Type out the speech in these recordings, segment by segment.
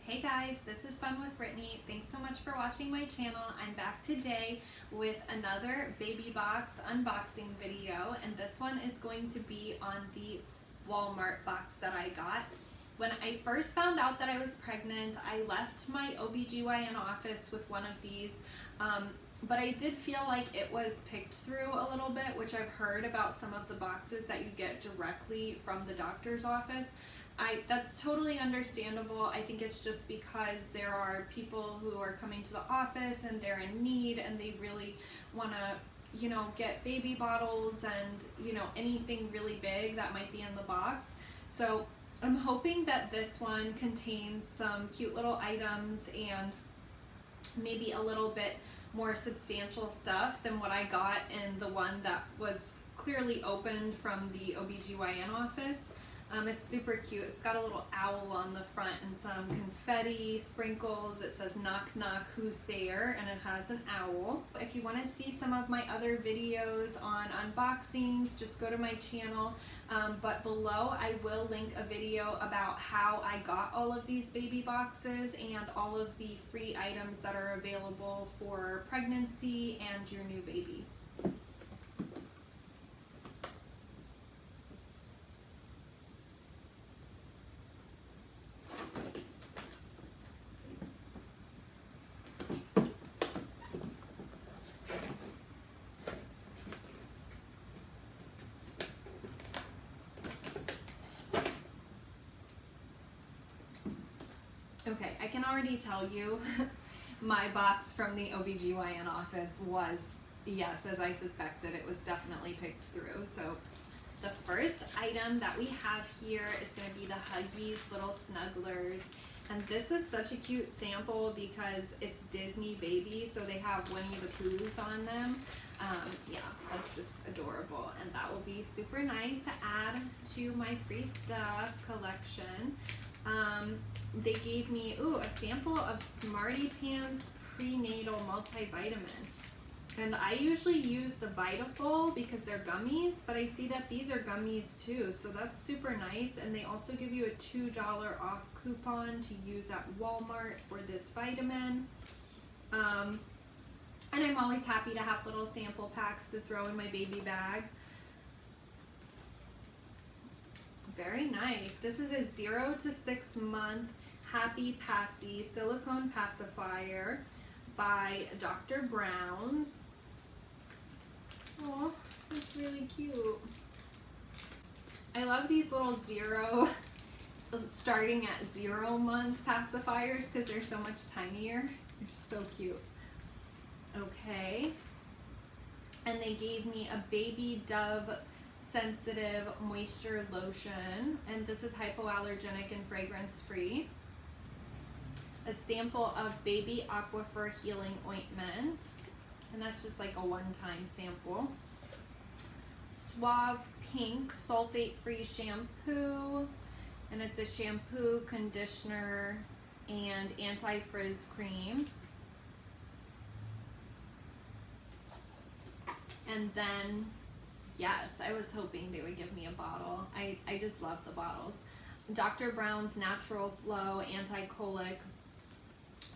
Hey guys, this is Fun with Brittany. Thanks so much for watching my channel. I'm back today with another baby box unboxing video, and this one is going to be on the Walmart box that I got. When I first found out that I was pregnant, I left my OBGYN office with one of these, but I did feel like it was picked through a little bit, which I've heard about some of the boxes that you get directly from the doctor's office. That's totally understandable. I think it's just because there are people who are coming to the office and they're in need and they really want to, get baby bottles and, anything really big that might be in the box. So I'm hoping that this one contains some cute little items and maybe a little bit more substantial stuff than what I got in the one that was clearly opened from the OBGYN office. It's super cute. It's got a little owl on the front and some confetti sprinkles. It says knock knock, who's there, and it has an owl. If you want to see some of my other videos on unboxings, just go to my channel. But below I will link a video about how I got all of these baby boxes and all of the free items that are available for pregnancy and your new baby. Okay, I can already tell you my box from the OBGYN office was, yes, as I suspected, it was definitely picked through. So the first item that we have here is going to be the Huggies little Snugglers. And this is such a cute sample because it's Disney baby, so they have Winnie the Poohs on them. Yeah, that's just adorable. And that will be super nice to add to my free stuff collection. They gave me a sample of Smarty Pants prenatal multivitamin, and I usually use the Vitaful because they're gummies, but I see that these are gummies too, so that's super nice. And they also give you a $2 off coupon to use at Walmart for this vitamin. And I'm always happy to have little sample packs to throw in my baby bag. Very nice. This is a 0 to 6 month Happy Passy silicone pacifier by Dr. Brown's. Oh, that's really cute. I love these little starting at 0 month pacifiers because they're so much tinier. They're so cute. Okay. And they gave me a Baby Dove sensitive moisture lotion, and this is hypoallergenic and fragrance free. A sample of baby aquifer healing ointment, and that's just like a one-time sample. Suave Pink sulfate free shampoo, and it's a shampoo, conditioner, and anti-frizz cream. And then, yes, I was hoping they would give me a bottle. I just love the bottles. Dr. Brown's Natural Flow Anti-Colic.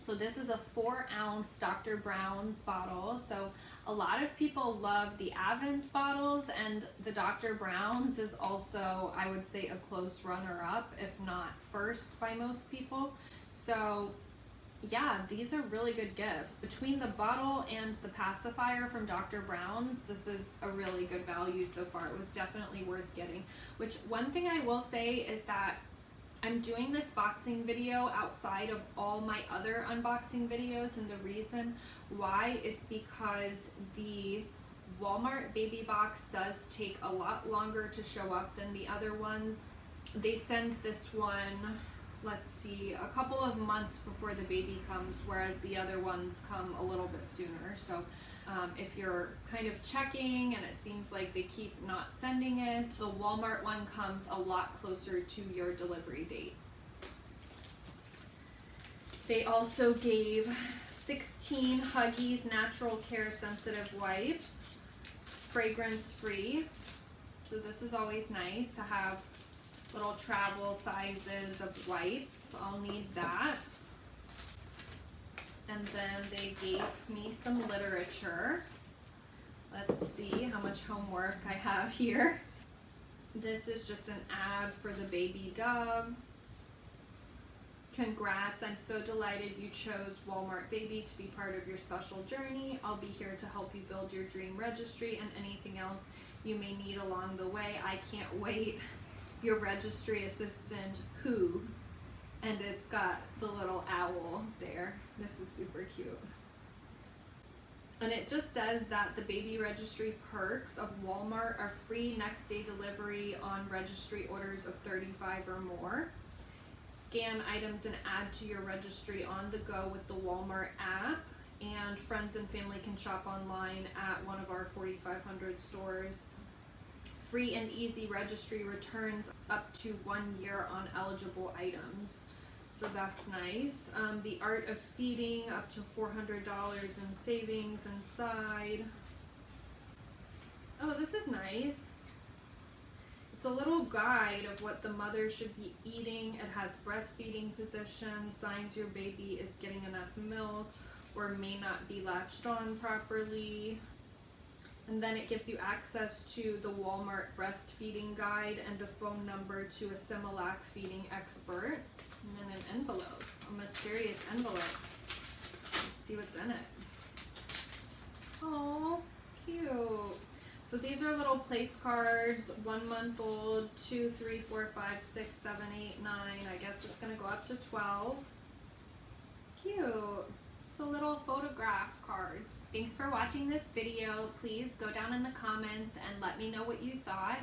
So this is a 4-ounce Dr. Brown's bottle. So a lot of people love the Avent bottles, and the Dr. Brown's is also, I would say, a close runner-up, if not first by most people. So yeah, these are really good gifts. Between the bottle and the pacifier from Dr. Brown's, this is a really good value so far. It was definitely worth getting. Which, one thing I will say is that I'm doing this boxing video outside of all my other unboxing videos, and the reason why is because the Walmart baby box does take a lot longer to show up than the other ones. They send this one, let's see, a couple of months before the baby comes, whereas the other ones come a little bit sooner. So if you're kind of checking and it seems like they keep not sending it, the Walmart one comes a lot closer to your delivery date. They also gave 16 Huggies Natural Care Sensitive Wipes, fragrance free. So this is always nice to have little travel sizes of wipes. I'll need that. And then they gave me some literature. Let's see how much homework I have here. This is just an ad for the baby dub. Congrats, I'm so delighted you chose Walmart Baby to be part of your special journey. I'll be here to help you build your dream registry and anything else you may need along the way. I can't wait. Your registry assistant, who? And it's got the little owl there. This is super cute. And it just says that the baby registry perks of Walmart are free next day delivery on registry orders of 35 or more. Scan items and add to your registry on the go with the Walmart app, and friends and family can shop online at one of our 4,500 stores. Free and easy registry returns up to 1 year on eligible items, so that's nice. The art of feeding, up to $400 in savings inside. Oh, this is nice. It's a little guide of what the mother should be eating. It has breastfeeding positions, signs your baby is getting enough milk or may not be latched on properly. And then it gives you access to the Walmart breastfeeding guide and a phone number to a Similac feeding expert. And then an envelope, a mysterious envelope. Let's see what's in it. Oh, cute. So these are little place cards, 1 month old, 2, 3, 4, 5, 6, 7, 8, 9. I guess it's gonna go up to 12. Cute. So little photograph cards. Thanks for watching this video. Please go down in the comments and let me know what you thought.